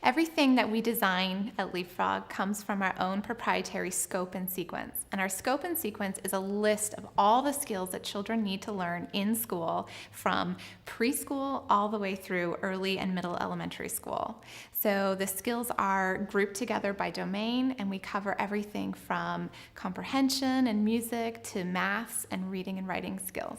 Everything that we design at Leapfrog comes from our own proprietary scope and sequence. And our scope and sequence is a list of all the skills that children need to learn in school from preschool all the way through early and middle elementary school. So the skills are grouped together by domain, and we cover everything from comprehension and music to maths and reading and writing skills.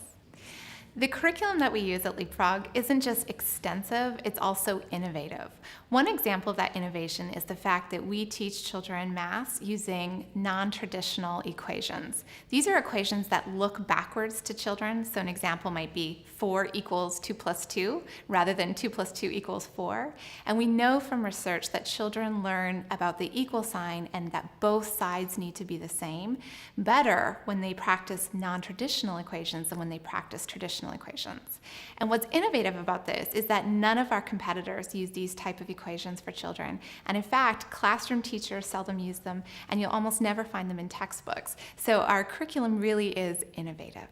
The curriculum that we use at Leapfrog isn't just extensive, it's also innovative. One example of that innovation is the fact that we teach children math using non-traditional equations. These are equations that look backwards to children, so an example might be 4 equals 2 plus 2 rather than 2 plus 2 equals 4. And we know from research that children learn about the equal sign and that both sides need to be the same better when they practice non-traditional equations than when they practice traditional equations. And what's innovative about this is that none of our competitors use these type of equations for children. And in fact, classroom teachers seldom use them, and you'll almost never find them in textbooks. So our curriculum really is innovative.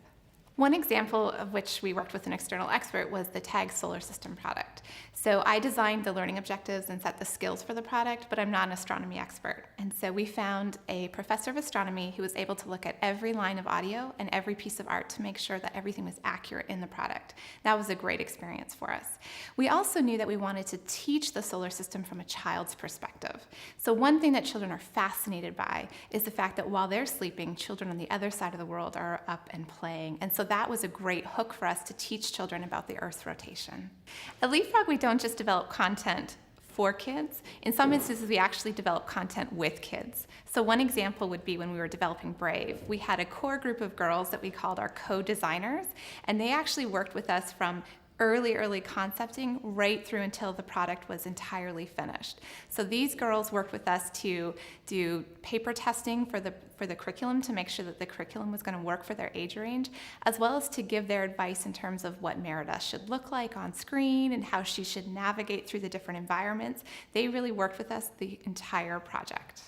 One example of which we worked with an external expert was the TAG solar system product. So I designed the learning objectives and set the skills for the product, but I'm not an astronomy expert. And so we found a professor of astronomy who was able to look at every line of audio and every piece of art to make sure that everything was accurate in the product. That was a great experience for us. We also knew that we wanted to teach the solar system from a child's perspective. So one thing that children are fascinated by is the fact that while they're sleeping, children on the other side of the world are up and playing. And so that was a great hook for us to teach children about the Earth's rotation. At Leapfrog, we don't just develop content for kids. In some instances, we actually develop content with kids. So one example would be when we were developing Brave. We had a core group of girls that we called our co-designers, and they actually worked with us from early concepting right through until the product was entirely finished. So these girls worked with us to do paper testing for the curriculum to make sure that the curriculum was going to work for their age range, as well as to give their advice in terms of what Merida should look like on screen and how she should navigate through the different environments. They really worked with us the entire project.